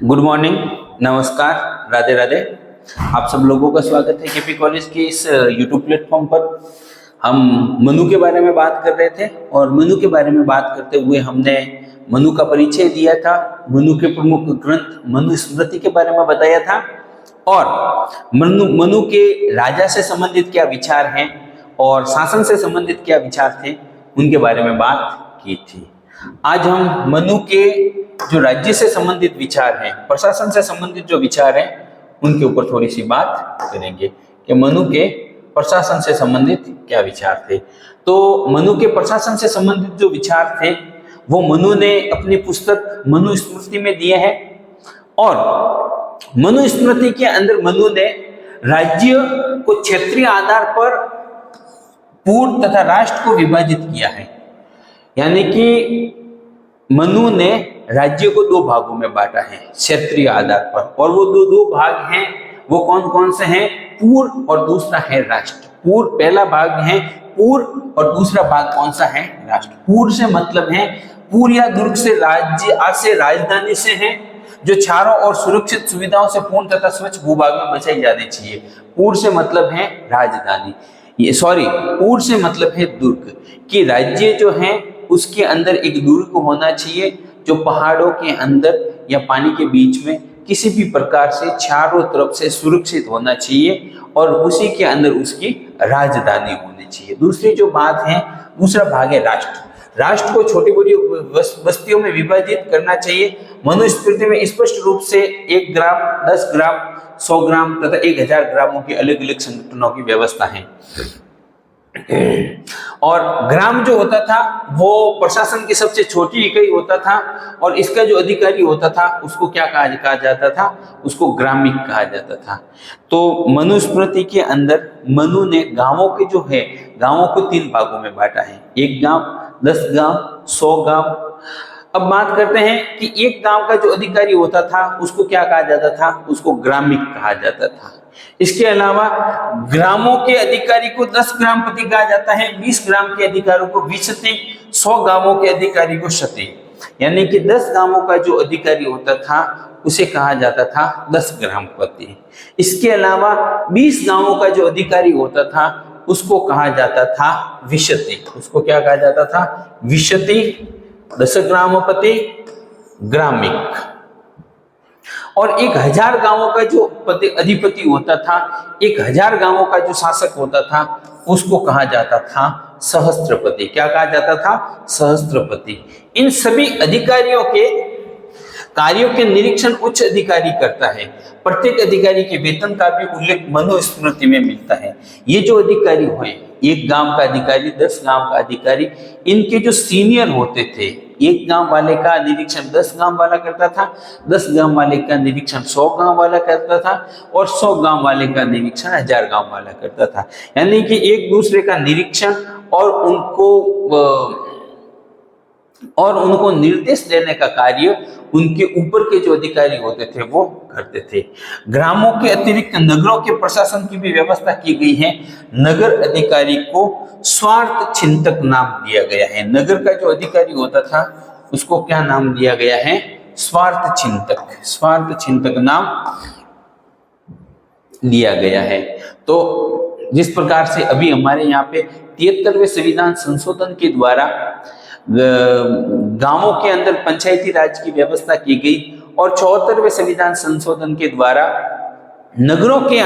Good morning, नमस्कार, राधे राधे। आप सब लोगों का स्वागत है केपी कॉलेज के इस यूट्यूब प्लेटफॉर्म पर। हम मनु के बारे में बात कर रहे थे और मनु के बारे में बात करते हुए हमने मनु का परिचय दिया था, मनु के प्रमुख ग्रंथ मनु स्मृति के बारे में बताया था और मनु के राजा से संबंधित क्या विचार हैं और शासन से संबंधित क्या विचार थे उनके बारे में बात की थी। आज हम मनु के जो राज्य से संबंधित विचार हैं, प्रशासन से संबंधित जो विचार हैं, उनके ऊपर थोड़ी सी बात करेंगे कि मनु के प्रशासन से संबंधित क्या विचार थे। तो मनु के प्रशासन से संबंधित जो विचार थे वो मनु ने अपनी पुस्तक मनु स्मृति में दिए हैं और मनु स्मृति के अंदर मनु ने राज्य को क्षेत्रीय आधार पर पूर्ण तथा राष्ट्र को विभाजित किया है। यानी कि मनु ने राज्य को दो भागों में बांटा है क्षेत्रीय आधार पर, और वो दो भाग हैं, वो कौन कौन से हैं? पूर्व और दूसरा है राष्ट्र। पूर्व पहला भाग है पूर्व और दूसरा भाग कौन सा है? राष्ट्र। पूर्व से मतलब है पूर्व या दुर्ग से राज्य से राजधानी से है, जो चारों और सुरक्षित सुविधाओं से पूर्ण तथा स्वच्छ भूभाग में बसाई जानी चाहिए। पूर्व से मतलब है राजधानी, पूर्व से मतलब है दुर्ग, कि राज्य जो है उसके अंदर एक दुर्ग होना चाहिए जो पहाड़ों के अंदर या पानी के बीच में किसी भी प्रकार से चारों तरफ से सुरक्षित होना चाहिए और उसी के अंदर उसकी राजधानी होनी चाहिए। दूसरी जो बात है, दूसरा भाग है राष्ट्र। राष्ट्र को छोटी बड़ी बस्तियों में विभाजित करना चाहिए। मनुस्मृति में स्पष्ट रूप से 1 ग्राम, 10 ग्राम, 100 ग्राम तथा 1000 ग्रामों की अलग अलग संगठनों की व्यवस्था है। और ग्राम जो होता था वो प्रशासन की सबसे छोटी इकाई होता था और इसका जो अधिकारी होता था उसको क्या कहा जाता था? उसको ग्रामिक कहा जाता था। तो मनुस्मृति के अंदर मनु ने गांवों के जो है गांवों को 3 भागों में बांटा है, 1 गांव, 10 गांव, 100 गांव। अब बात करते हैं कि एक गांव का जो अधिकारी होता था उसको क्या कहा जाता था? उसको ग्रामिक कहा जाता था। इसके अलावा ग्रामों के अधिकारी को 10 ग्रामपति कहा जाता है, 20 ग्राम के अधिकारियों को विशति, 100 गांवों के अधिकारी को शती। यानी कि 10 गांवों का जो अधिकारी होता था उसे कहा जाता था 10 ग्रामपति। इसके अलावा 20 गांवों का जो अधिकारी होता था उसको कहा जाता था विशति। उसको क्या कहा जाता था? विशति, 10 ग्रामपति, ग्रामिक। और 1000 गांवों का जो अधिपति होता था, 1000 गांवों का जो शासक होता था उसको कहा जाता था सहस्त्रपति। क्या कहा जाता था? सहस्त्रपति। इन सभी अधिकारियों के कार्यों के निरीक्षण उच्च अधिकारी करता है। प्रत्येक अधिकारी के वेतन का भी उल्लेख मनुस्मृति में मिलता है। ये जो अधिकारी हुए, 1 गांव का अधिकारी, 10 गांव का अधिकारी, इनके जो सीनियर होते थे, 1 गांव वाले का निरीक्षण 10 गांव वाला करता था, 10 गांव वाले का निरीक्षण 100 गांव वाला करता था और 100 गांव वाले का निरीक्षण 1000 गांव वाला करता था। यानी कि एक दूसरे का निरीक्षण और उनको निर्देश देने का कार्य उनके ऊपर के जो अधिकारी होते थे वो करते थे। ग्रामों के अतिरिक्त नगरों के प्रशासन की भी व्यवस्था की गई है। नगर अधिकारी को स्वार्थ चिंतक नाम दिया गया है। नगर का जो अधिकारी होता था उसको क्या नाम दिया गया है? स्वार्थ चिंतक। स्वार्थ चिंतक नाम दिया गया है। तो जिस प्रकार से अभी हमारे यहाँ पे 73वें संविधान संशोधन के द्वारा गांवों के अंदर पंचायती राज की व्यवस्था की गई और 74वें संविधान संशोधन के द्वारा नगरों के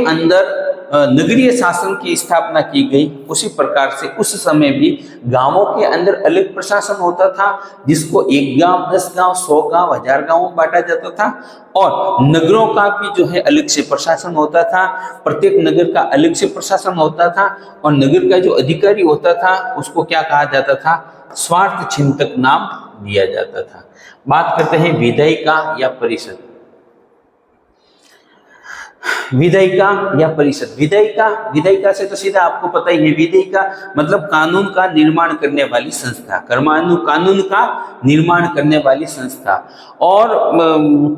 अंदर नगरीय शासन की स्थापना की गई, उसी प्रकार से उस समय भी गांवों के अंदर अलग प्रशासन होता था जिसको 1 गांव, 10 गांव, 100 गांव, 1000 गांव में बांटा जाता था और नगरों का भी जो है अलग से प्रशासन होता था। प्रत्येक नगर का अलग से प्रशासन होता था और नगर का जो अधिकारी होता था उसको क्या कहा जाता था? स्वार्थ चिंतक नाम दिया जाता था। बात करते हैं विधायिका या परिषद। विधायिका या परिषद। विधायिका से तो सीधा आपको पता ही है, विधायिका मतलब कानून का निर्माण करने वाली संस्था, कानून का निर्माण करने वाली संस्था। और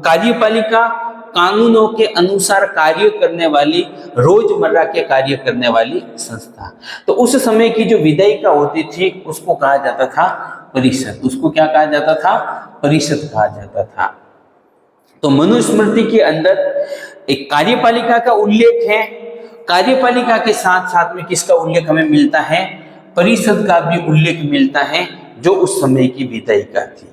कार्यपालिका कानूनों के अनुसार कार्य करने वाली, रोजमर्रा के कार्य करने वाली संस्था। तो उस समय की जो विधायिका होती थी उसको कहा जाता था परिषद, उसको क्या कहा जाता था? परिषद कहा जाता था। तो मनुस्मृति के अंदर एक कार्यपालिका का उल्लेख है, कार्यपालिका के साथ साथ में किसका उल्लेख हमें मिलता है? परिषद का भी उल्लेख मिलता है, जो उस समय की विधायिका थी।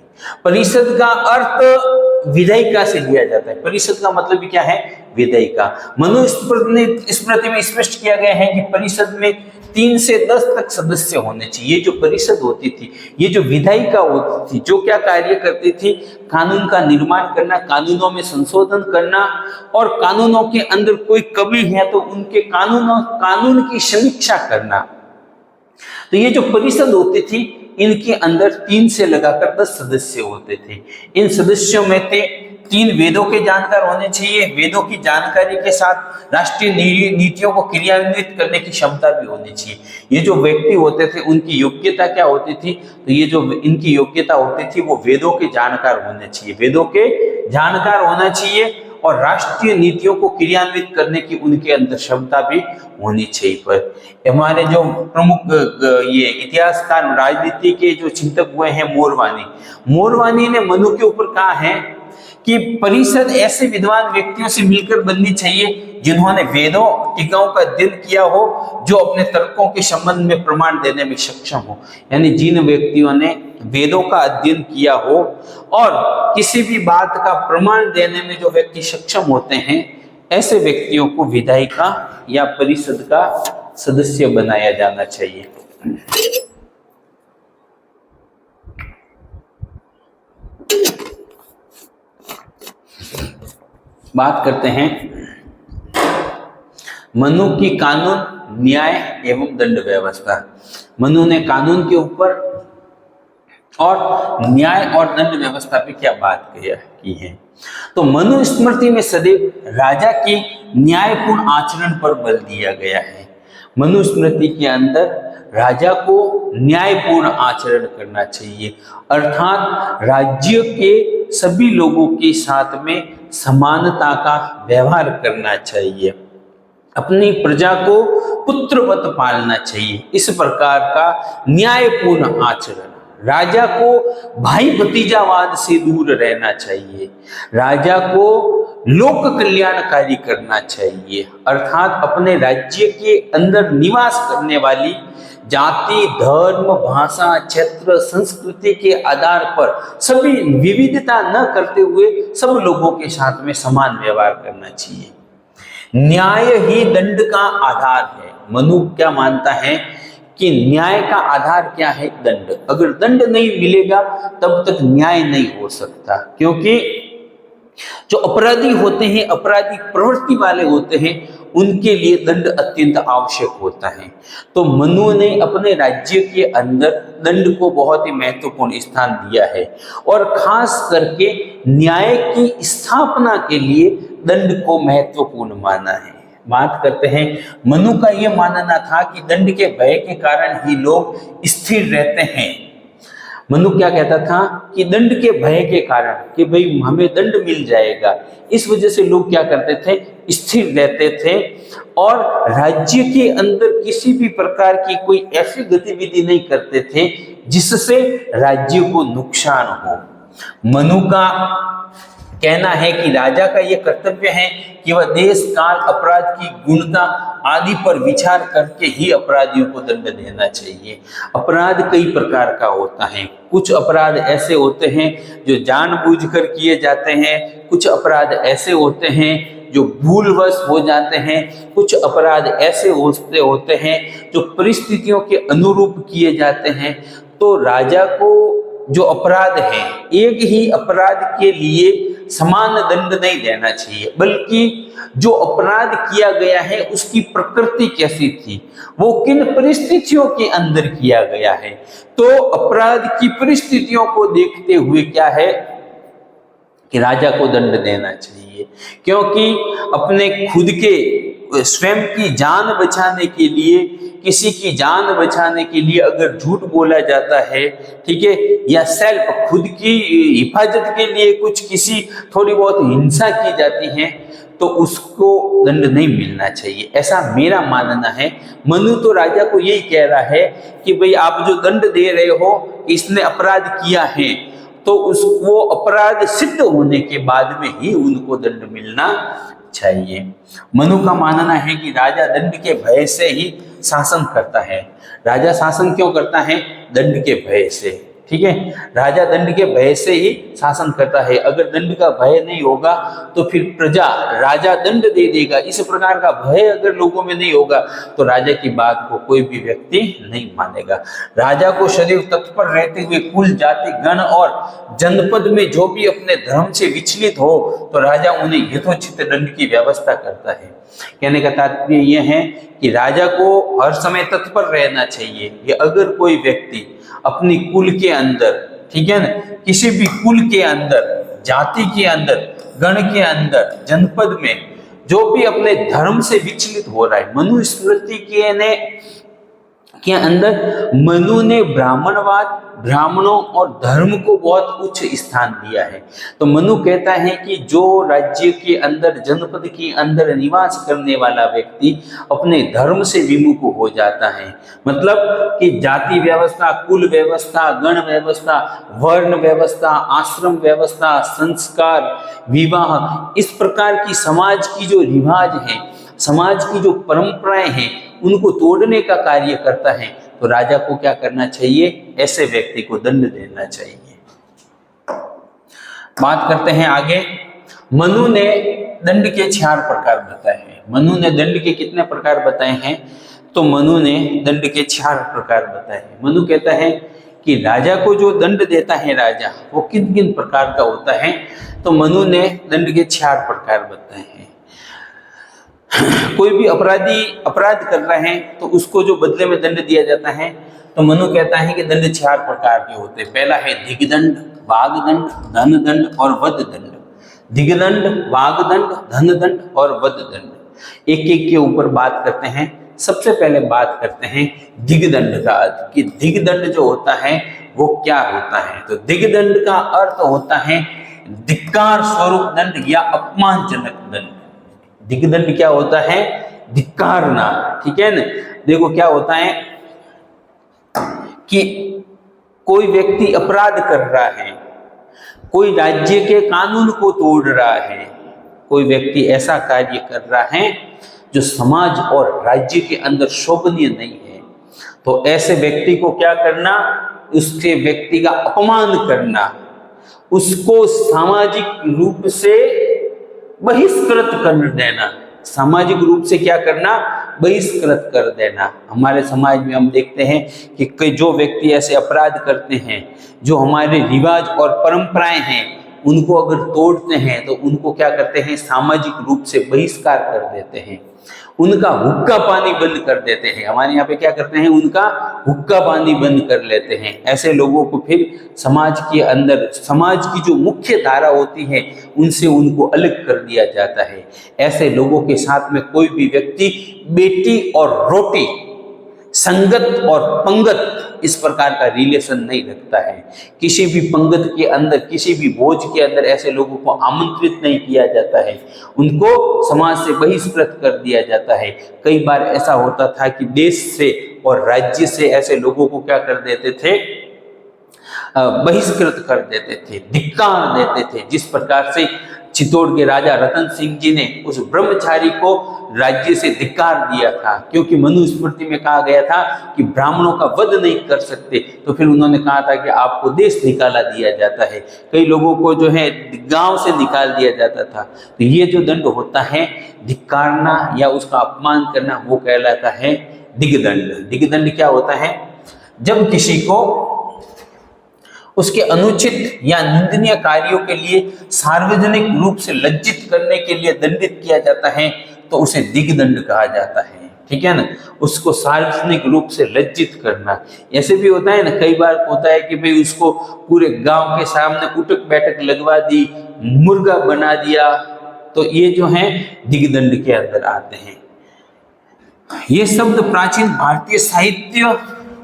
परिषद का अर्थ विधायिका से लिया जाता है। परिषद का मतलब भी क्या है? विधायिका। मनुस्मृति में स्पष्ट किया गया है कि परिषद में 3 से 10 तक सदस्य होने चाहिए। जो परिषद होती थी, ये जो विधायिका होती थी, जो क्या कार्य करती थी? कानून का निर्माण करना, कानूनों में संशोधन करना, और कानूनों के अंदर कोई कमी है तो उनके कानून की समीक्षा करना। तो ये जो परिषद होती थी, इनके अंदर 3 से लगाकर 10 सदस्य होते थे। इन सदस्यों में थे 3 वेदों के जानकार होने चाहिए। वेदों की जानकारी के साथ राष्ट्रीय नीतियों को क्रियान्वित करने की क्षमता भी होनी चाहिए। ये जो व्यक्ति होते थे, उनकी योग्यता क्या होती थी? तो ये जो इनकी योग्यता होती थी, वो वेदों के जानकार होने चाहिए, वेदों के जानकार होना चाहिए, और राष्ट्रीय नीतियों को क्रियान्वित करने की उनके अंदर क्षमता भी होनी चाहिए। पर हमारे जो प्रमुख ये इतिहासकार, राजनीति के जो चिंतक हुए हैं, मोरवानी ने मनु के ऊपर कहा है कि परिषद ऐसे विद्वान व्यक्तियों से मिलकर बननी चाहिए जिन्होंने वेदों टीकाओं का अध्ययन किया हो, जो अपने तर्कों के संबंध में प्रमाण देने में सक्षम हो। यानी जिन व्यक्तियों ने वेदों का अध्ययन किया हो और किसी भी बात का प्रमाण देने में जो व्यक्ति सक्षम होते हैं, ऐसे व्यक्तियों को विधायिका या परिषद का सदस्य बनाया जाना चाहिए। बात करते हैं मनु की कानून, न्याय एवं दंड व्यवस्था। मनु ने कानून के ऊपर और न्याय और दंड व्यवस्था पे क्या बात की है? तो मनुस्मृति में सदैव राजा के न्यायपूर्ण आचरण पर बल दिया गया है। मनुस्मृति के अंदर राजा को न्यायपूर्ण आचरण करना चाहिए, अर्थात राज्य के सभी लोगों के साथ में समानता का व्यवहार करना चाहिए, अपनी प्रजा को पुत्रवत पालना चाहिए। इस प्रकार का न्यायपूर्ण आचरण, राजा को भाई भतीजावाद से दूर रहना चाहिए, राजा को लोक कल्याणकारी करना चाहिए, अर्थात अपने राज्य के अंदर निवास करने वाली जाति, धर्म, भाषा, क्षेत्र, संस्कृति के आधार पर सभी विविधता न करते हुए सब लोगों के साथ में समान व्यवहार करना चाहिए। न्याय ही दंड का आधार है। मनु क्या मानता है कि न्याय का आधार क्या है? दंड। अगर दंड नहीं मिलेगा तब तक न्याय नहीं हो सकता, क्योंकि जो अपराधी होते हैं, अपराधी प्रवृत्ति वाले होते हैं, उनके लिए दंड अत्यंत आवश्यक होता है। तो मनु ने अपने राज्य के अंदर दंड को बहुत ही महत्वपूर्ण स्थान दिया है, और खास करके न्याय की स्थापना के लिए दंड को महत्वपूर्ण माना है। बात करते हैं, मनु का यह मानना था कि दंड के भय के कारण ही लोग स्थिर रहते हैं। मनु क्या कहता था कि दंड के भय के कारण, कि भाई हमें दंड मिल जाएगा, इस वजह से लोग क्या करते थे? स्थिर रहते थे, और राज्य के अंदर किसी भी प्रकार की कोई ऐसी गतिविधि नहीं करते थे जिससे राज्य को नुकसान हो। मनु का कहना है कि राजा का यह कर्तव्य है कि वह देश, काल, अपराध की गुणता आदि पर विचार करके ही अपराधियों को दंड देना चाहिए। अपराध कई प्रकार का होता है। कुछ अपराध ऐसे होते हैं जो जानबूझकर किए जाते हैं, कुछ अपराध ऐसे होते हैं जो भूलवश हो जाते हैं, कुछ अपराध ऐसे होते हैं जो परिस्थितियों के अनुरूप किए जाते हैं। तो राजा को जो अपराध है, एक ही अपराध के लिए समान दंड नहीं देना चाहिए, बल्कि जो अपराध किया गया है उसकी प्रकृति कैसी थी, वो किन परिस्थितियों के अंदर किया गया है। तो अपराध की परिस्थितियों को देखते हुए क्या है कि राजा को दंड देना चाहिए, क्योंकि अपने खुद के स्वयं की जान बचाने के लिए, किसी की जान बचाने के लिए अगर झूठ बोला जाता है, ठीक है, या सेल्फ खुद की हिफाजत के लिए कुछ किसी थोड़ी बहुत हिंसा की जाती है, तो उसको दंड नहीं मिलना चाहिए, ऐसा मेरा मानना है। मनु तो राजा को यही कह रहा है कि भाई आप जो दंड दे रहे हो, इसने अपराध किया है, तो उसको अपराध सिद्ध होने के बाद में ही उनको दंड मिलना चाहिए। मनु का मानना है कि राजा दंड के भय से ही शासन करता है। राजा शासन क्यों करता है? दंड के भय से, ठीक है। राजा दंड के भय से ही शासन करता है। अगर दंड का भय नहीं होगा तो फिर प्रजा राजा दंड दे देगा, इस प्रकार का भय अगर लोगों में नहीं होगा तो राजा की बात को कोई भी व्यक्ति नहीं मानेगा। राजा को सदैव तत्पर रहते हुए कुल, जाति, गण और जनपद में जो भी अपने धर्म से विचलित हो तो राजा उन्हें यथोचित दंड की व्यवस्था करता है। कहने का तात्पर्य यह है कि राजा को हर समय तत्पर रहना चाहिए कि अगर कोई व्यक्ति अपनी कुल के अंदर, ठीक है ना, किसी भी कुल के अंदर, जाति के अंदर, गण के अंदर, जनपद में जो भी अपने धर्म से विचलित हो रहा है, मनुस्मृति के अंदर मनु ने ब्राह्मणवाद, ब्राह्मणों और धर्म को बहुत उच्च स्थान दिया है। तो मनु कहता है कि जो राज्य के अंदर, जनपद के अंदर निवास करने वाला व्यक्ति अपने धर्म से विमुख हो जाता है, मतलब कि जाति व्यवस्था, कुल व्यवस्था, गण व्यवस्था, वर्ण व्यवस्था, आश्रम व्यवस्था, संस्कार, विवाह, इस प्रकार की समाज की जो रिवाज है, समाज की जो परंपराएं हैं, उनको तोड़ने का कार्य करता है, तो राजा को क्या करना चाहिए? ऐसे व्यक्ति को दंड देना चाहिए। बात करते हैं आगे। मनु ने दंड के 4 प्रकार बताए हैं। मनु ने दंड के कितने प्रकार बताए हैं? तो मनु ने दंड के 4 प्रकार बताए हैं। मनु कहता है कि राजा को जो दंड देता है राजा, वो किन किन प्रकार का होता है? तो मनु ने दंड के 4 प्रकार बताए हैं। कोई भी अपराधी अपराध कर रहा है तो उसको जो बदले में दंड दिया जाता है, तो मनु कहता है कि दंड 4 प्रकार के होते हैं। पहला है दिग्दंड, वागदंड, धनदंड और वधदंड। दिग्दंड, वागदंड, धनदंड और वधदंड, एक एक के ऊपर बात करते हैं। सबसे पहले बात करते हैं दिग्दंड का अर्थ, कि दिग्दंड जो होता है वो क्या होता है। तो दिग्दंड का अर्थ होता है धिक्कार स्वरूप दंड या अपमानजनक दंड। दिग्दंड क्या होता है? धिक्कारना, ठीक है ना। देखो क्या होता है कि कोई व्यक्ति अपराध कर रहा है, कोई राज्य के कानून को तोड़ रहा है, कोई व्यक्ति ऐसा कार्य कर रहा है जो समाज और राज्य के अंदर शोभनीय नहीं है, तो ऐसे व्यक्ति को क्या करना? उसके व्यक्ति का अपमान करना, उसको सामाजिक रूप से बहिष्कृत कर देना। सामाजिक रूप से क्या करना? बहिष्कृत कर देना। हमारे समाज में हम देखते हैं कि कई जो व्यक्ति ऐसे अपराध करते हैं, जो हमारे रिवाज और परंपराएं हैं, उनको अगर तोड़ते हैं तो उनको क्या करते हैं? सामाजिक रूप से बहिष्कार कर देते हैं, उनका हुक्का पानी बंद कर देते हैं। हमारे यहाँ पे क्या करते हैं? उनका हुक्का पानी बंद कर लेते हैं। ऐसे लोगों को फिर समाज के अंदर, समाज की जो मुख्य धारा होती है, उनसे उनको अलग कर दिया जाता है। ऐसे लोगों के साथ में कोई भी व्यक्ति बेटी और रोटी, संगत और पंगत, इस प्रकार का रिलेशन नहीं रखता है। किसी भी पंगत के अंदर, किसी भी भोज के अंदर ऐसे लोगों को आमंत्रित नहीं किया जाता है, उनको समाज से बहिष्कृत कर दिया जाता है। कई बार ऐसा होता था कि देश से और राज्य से ऐसे लोगों को क्या कर देते थे? बहिष्कृत कर देते थे, धिक्कार देते थे। जिस प्रकार से चित्तौड़ के राजा रतन सिंह जी ने उस ब्रह्मचारी को राज्य से धिक्कार दिया था, क्योंकि मनुस्मृति में कहा गया था कि ब्राह्मणों का वध नहीं कर सकते, तो फिर उन्होंने कहा था कि आपको देश निकाला दिया जाता है। कई लोगों को जो है गांव से निकाल दिया जाता था। तो ये जो दंड होता है धिक्कारना या उसका अपमान करना, वो कहलाता है दिग्दंड। दिग्दंड क्या होता है? जब किसी को उसके अनुचित या निंदनीय कार्यों के लिए सार्वजनिक रूप से लज्जित करने के लिए दंडित किया जाता है, तो उसे दिग्दंड कहा जाता है, ठीक है ना। उसको सार्वजनिक रूप से लज्जित करना। ऐसे भी होता है ना, कई बार होता है कि भाई उसको पूरे गांव के सामने उठक बैठक लगवा दी, मुर्गा बना दिया, तो ये जो है दिग्दंड के अंदर आते हैं। ये शब्द प्राचीन भारतीय साहित्य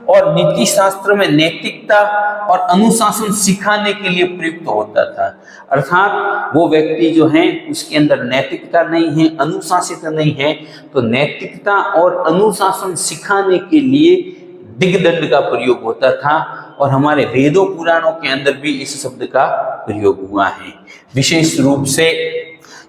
और नीति शास्त्र में नैतिकता और अनुशासन सिखाने के लिए प्रयुक्त होता था। अर्थात वो व्यक्ति जो है उसके अंदर नैतिकता नहीं है, अनुशासित नहीं है, तो नैतिकता और अनुशासन सिखाने के लिए दिग्दंड का प्रयोग होता था। और हमारे वेदों पुराणों के अंदर भी इस शब्द का प्रयोग हुआ है। विशेष रूप से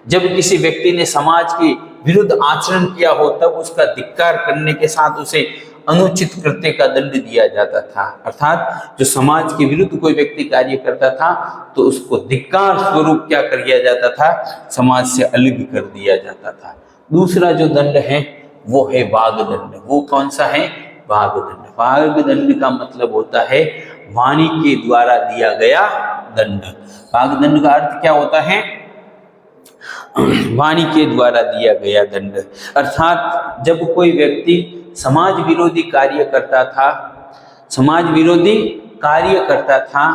जब किसी व्यक्ति ने समाज के विरुद्ध आचरण किया हो तब उसका धिक्कार करने के साथ उसे अनुचित कृत्य का दंड दिया जाता था। अर्थात जो समाज के विरुद्ध कोई व्यक्ति कार्य करता था तो उसको धिक्कार स्वरूप क्या कर दिया जाता था, समाज से अलग कर दिया जाता था। दूसरा जो दंड है वो है वाग्दंड। वो कौन सा है? वाग्दंड। वाग्दंड का मतलब होता है वाणी के द्वारा दिया गया दंड। वाग्दंड का अर्थ क्या होता है? वाणी के द्वारा दिया गया दंड। अर्थात जब कोई व्यक्ति समाज विरोधी कार्य करता था, समाज विरोधी कार्य करता था,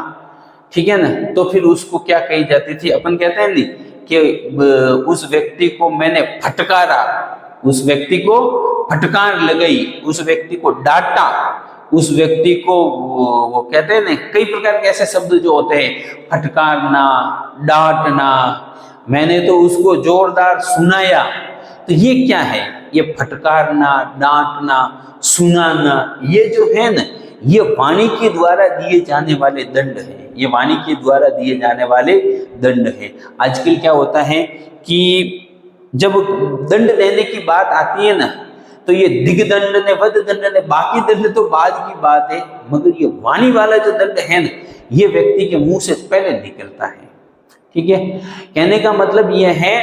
ठीक है ना, तो फिर उसको क्या कही जाती थी? अपन कहते हैं नहीं कि उस व्यक्ति को मैंने फटकारा, उस व्यक्ति को फटकार लगाई, उस व्यक्ति को डांटा, उस व्यक्ति को वो कहते हैं ना, कई प्रकार के ऐसे शब्द जो होते हैं, फटकारना, डांटना, मैंने तो उसको जोरदार सुनाया। तो ये क्या है? ये फटकारना, डांटना, सुनाना, ये जो है ना, ये वाणी के द्वारा दिए जाने वाले दंड है। ये वाणी के द्वारा दिए जाने वाले दंड है। आजकल क्या होता है कि जब दंड लेने की बात आती है ना, तो ये दिग्दंड ने, वध दंड ने, बाकी दंड तो बाद की बात है, मगर ये वाणी वाला जो दंड है ना, ये व्यक्ति के मुंह से पहले निकलता है। ठीक है, कहने का मतलब यह है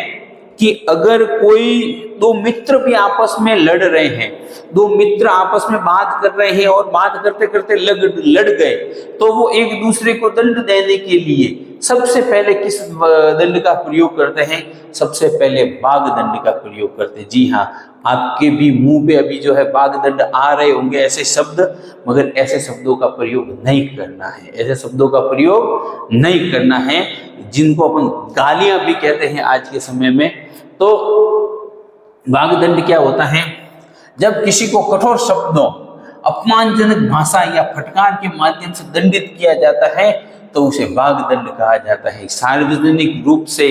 कि अगर कोई दो मित्र भी आपस में लड़ रहे हैं, दो मित्र आपस में बात कर रहे हैं और बात करते करते लड़ गए, तो वो एक दूसरे को दंड देने के लिए सबसे पहले किस दंड का प्रयोग करते हैं? सबसे पहले वाग्दंड का प्रयोग करते हैं। जी हाँ, आपके भी मुंह पे अभी जो है वाग्दंड आ रहे होंगे ऐसे शब्द, मगर ऐसे शब्दों का प्रयोग नहीं करना है। ऐसे शब्दों का प्रयोग नहीं करना है जिनको अपन गालियां भी कहते हैं आज के समय में। तो वाग्दंड क्या होता है? जब किसी को कठोर शब्दों, अपमानजनक भाषा या फटकार के माध्यम से दंडित किया जाता है तो उसे वाग्दंड कहा जाता है। सार्वजनिक रूप से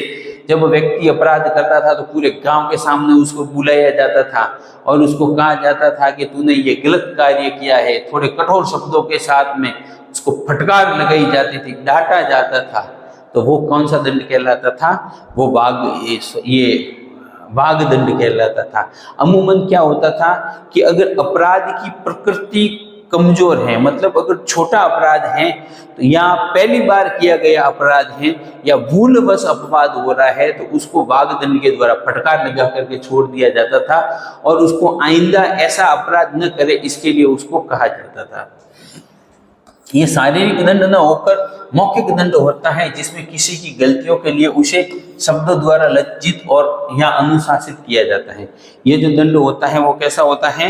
जब व्यक्ति अपराध करता था तो पूरे गांव के सामने उसको बुलाया जाता था और उसको कहा जाता था कि तूने ये गलत कार्य किया है। थोड़े कठोर शब्दों के साथ में उसको फटकार लगाई जाती थी, डांटा जाता था। तो वो कौन सा दंड कहलाता था? वो वाग्दंड कहलाता था। अमूमन क्या होता था कि अगर अपराध की प्रकृति कमजोर है, मतलब अगर छोटा अपराध है तो या पहली बार किया गया अपराध है या भूलवश अपवाद हो रहा है, तो उसको वाग्दंड के द्वारा फटकार लगा करके छोड़ दिया जाता था और उसको आइंदा ऐसा अपराध न करे इसके लिए उसको कहा जाता था। ये शारीरिक दंड न होकर मौखिक दंड होता है, जिसमें किसी की गलतियों के लिए उसे शब्दों द्वारा लज्जित और या अनुशासित किया जाता है। ये जो दंड होता है वो कैसा होता है?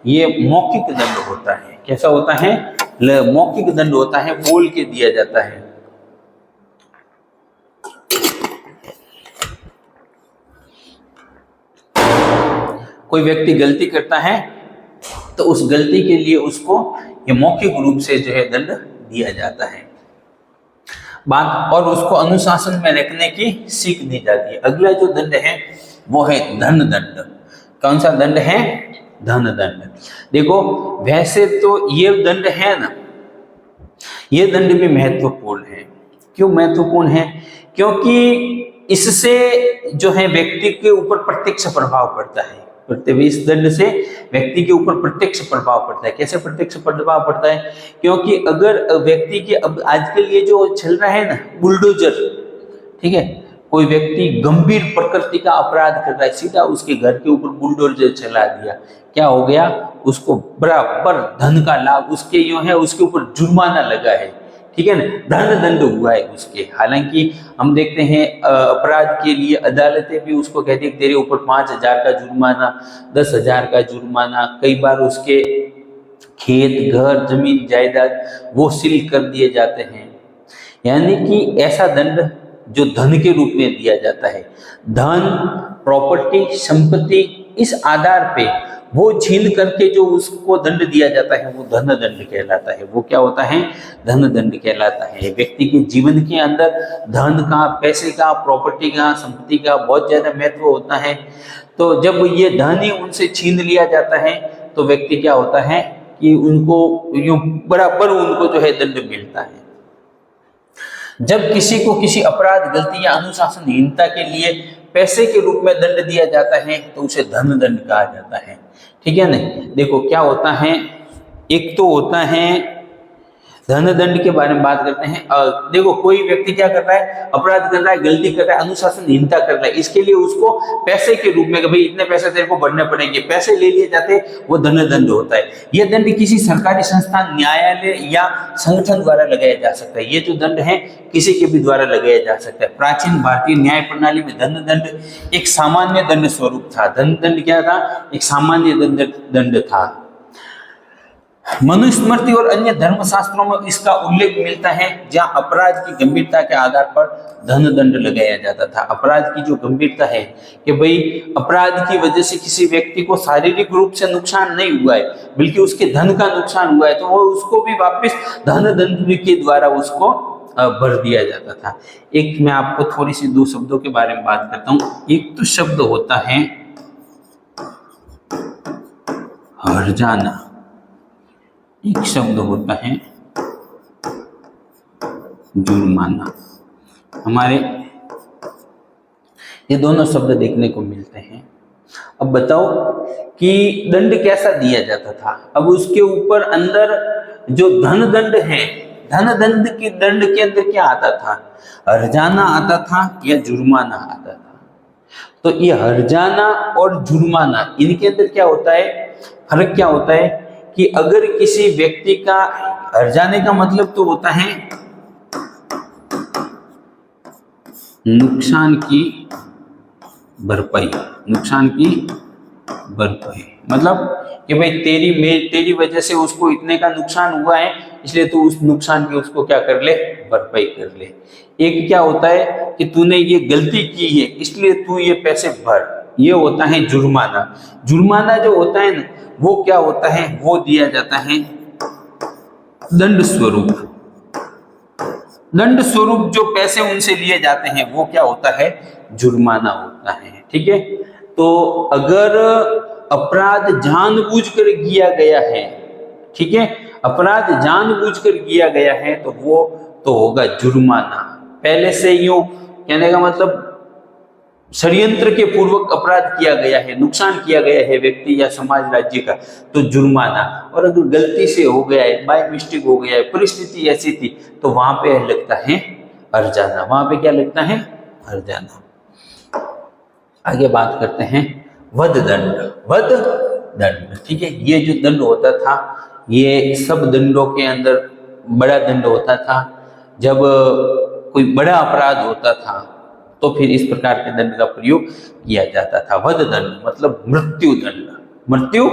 ये मौखिक दंड होता है। कैसा होता है? मौखिक दंड होता है, बोल के दिया जाता है। कोई व्यक्ति गलती करता है तो उस गलती के लिए उसको ये मौखिक रूप से जो है दंड दिया जाता है बात, और उसको अनुशासन में रखने की सीख दी जाती है। अगला जो दंड है वो है धन दंड। कौन सा दंड है? धन दंड। देखो, वैसे तो ये दंड है ना, ये दंड भी महत्वपूर्ण है। क्यों महत्वपूर्ण है? क्योंकि इससे जो है व्यक्ति के ऊपर प्रत्यक्ष प्रभाव पड़ता है। इस दंड से व्यक्ति के ऊपर प्रत्यक्ष प्रभाव पड़ता है। कैसे प्रत्यक्ष प्रभाव पड़ता है? क्योंकि अगर व्यक्ति की, अब आजकल ये जो चल रहा है ना बुलडोजर, ठीक है, कोई व्यक्ति गंभीर प्रकृति का अपराध कर रहा है, सीधा उसके घर के ऊपर बुलडोजर चला दिया, क्या हो गया? उसको बराबर धन का लाभ, उसके जो है उसके ऊपर जुर्माना लगा है, ठीक है ना, धन दंड हुआ है उसके। हालांकि हम देखते हैं अपराध के लिए अदालतें भी उसको कहती है तेरे ऊपर 5,000 का जुर्माना, 10,000 का जुर्माना, कई बार उसके खेत, घर, जमीन, जायदाद वो सील कर दिए जाते हैं। यानी कि ऐसा दंड जो धन के रूप में दिया जाता है। धन, प्रॉपर्टी, संपत्ति, इस आधार पे वो छीन करके जो उसको दंड दिया जाता है वो धन दंड कहलाता है। वो क्या होता है? धन दंड कहलाता है। व्यक्ति के जीवन के अंदर धन का, पैसे का, प्रॉपर्टी का, संपत्ति का बहुत ज्यादा महत्व होता है। तो जब ये धन ही उनसे छीन लिया जाता है तो व्यक्ति क्या होता है कि उनको यूं बराबर उनको जो है दंड मिलता है। जब किसी को किसी अपराध, गलती या अनुशासनहीनता के लिए पैसे के रूप में दंड दिया जाता है तो उसे धन दंड कहा जाता है। ठीक है ना? देखो क्या होता है, एक तो होता है धन दंड के बारे में बात करते हैं। देखो कोई व्यक्ति क्या कर रहा है, अपराध कर रहा है, गलती कर रहा है, अनुशासनहीनता कर रहा है, इसके लिए उसको पैसे के रूप में कि भाई इतने पैसे तेरे को भरने पड़ेंगे, पैसे ले लिए जाते, वो धन दंड होता है। यह दंड किसी सरकारी संस्थान, न्यायालय या संगठन द्वारा लगाया जा सकता है। ये जो दंड है किसी के भी द्वारा लगाया जा सकता है। प्राचीन भारतीय न्याय प्रणाली में धन दंड एक सामान्य दंड स्वरूप था। धन दंड क्या था? एक सामान्य दंड था। मनुस्मृति और अन्य धर्मशास्त्रों में इसका उल्लेख मिलता है जहां अपराध की गंभीरता के आधार पर धन दंड लगाया जाता था। अपराध की जो गंभीरता है कि भाई अपराध की वजह से किसी व्यक्ति को शारीरिक रूप से नुकसान नहीं हुआ है बल्कि उसके धन का नुकसान हुआ है तो वो उसको भी वापस धन दंड के द्वारा उसको भर दिया जाता था। एक मैं आपको थोड़ी सी दो शब्दों के बारे में बात करता हूँ। एक तो शब्द होता है हर्जाना, एक शब्द होता है जुर्माना। हमारे ये दोनों शब्द देखने को मिलते हैं। अब बताओ कि दंड कैसा दिया जाता था। अब उसके ऊपर अंदर जो धन दंड है, धन दंड के अंदर क्या आता था? हर्जाना आता था या जुर्माना आता था। तो ये हर्जाना और जुर्माना, इनके अंदर क्या होता है, फर्क क्या होता है कि अगर किसी व्यक्ति का हर्जाने का मतलब तो होता है नुकसान की भरपाई, नुकसान की भरपाई मतलब कि भाई तेरी वजह से उसको इतने का नुकसान हुआ है इसलिए तू उस नुकसान की उसको क्या कर ले, भरपाई कर ले। एक क्या होता है कि तूने ये गलती की है इसलिए तू ये पैसे भर, ये होता है जुर्माना। जुर्माना जो होता है ना वो क्या होता है, वो दिया जाता है दंड स्वरूप। दंड स्वरूप जो पैसे उनसे लिए जाते हैं वो क्या होता है, जुर्माना होता है। ठीक है, तो अगर अपराध जानबूझकर किया गया है, ठीक है, अपराध जानबूझकर किया गया है तो वो तो होगा जुर्माना। पहले से यूं कहने का मतलब षड्यंत्र के पूर्वक अपराध किया गया है, नुकसान किया गया है व्यक्ति या समाज राज्य का, तो जुर्माना। और अगर गलती से हो गया है, बाय मिस्टेक हो गया है, परिस्थिति ऐसी थी, तो वहां पे लगता है हर्जाना। वहां पे क्या लगता है, हर्जाना। आगे बात करते हैं वध दंड। वध दंड, ठीक है, ये जो दंड होता था ये सब दंडों के अंदर बड़ा दंड होता था। जब कोई बड़ा अपराध होता था तो फिर इस प्रकार के दंड का प्रयोग किया जाता था। वध दंड मतलब मृत्यु दंड। मृत्यु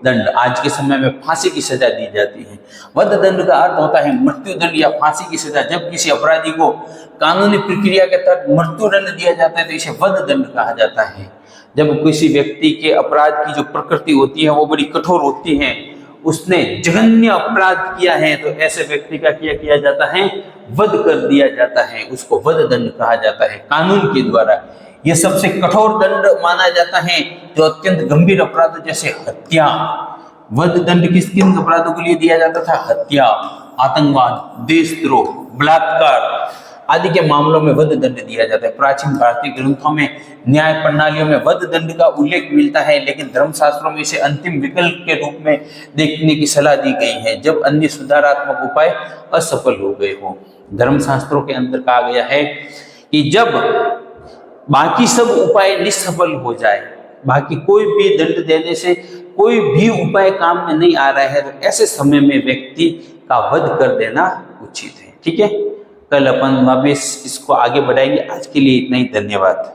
दंड, आज के समय में फांसी की सजा दी जाती है। वध दंड का अर्थ होता है मृत्यु दंड या फांसी की सजा। जब किसी अपराधी को कानूनी प्रक्रिया के तहत मृत्यु दंड दिया जाता है तो इसे वध दंड कहा जाता है। जब किसी व्यक्ति के अपराध की जो प्रकृति होती है वो बड़ी कठोर होती है, उसने जघन्य अपराध किया है, तो ऐसे व्यक्ति का क्या किया जाता है, वध कर दिया जाता है, उसको वध दंड कहा जाता है कानून के द्वारा। यह सबसे कठोर दंड माना जाता है जो अत्यंत गंभीर अपराध जैसे हत्या। वध दंड किस किन अपराधों के लिए दिया जाता था, हत्या, आतंकवाद, देशद्रोह, बलात्कार आदि के मामलों में वध दंड दिया जाता है। प्राचीन भारतीय ग्रंथों में, न्याय प्रणालियों में वध दंड का उल्लेख मिलता है, लेकिन धर्मशास्त्रों में इसे अंतिम विकल्प के रूप में देखने की सलाह दी गई है जब अन्य सुधारात्मक उपाय असफल हो गए हो। धर्मशास्त्रों के अंदर कहा गया है कि जब बाकी सब उपाय निष्सफल हो जाए, बाकी कोई भी दंड देने से कोई भी उपाय काम में नहीं आ रहा है, तो ऐसे समय में व्यक्ति का वध कर देना उचित है। ठीक है, कल अपन वापस इसको आगे बढ़ाएंगे। आज के लिए इतना ही, धन्यवाद।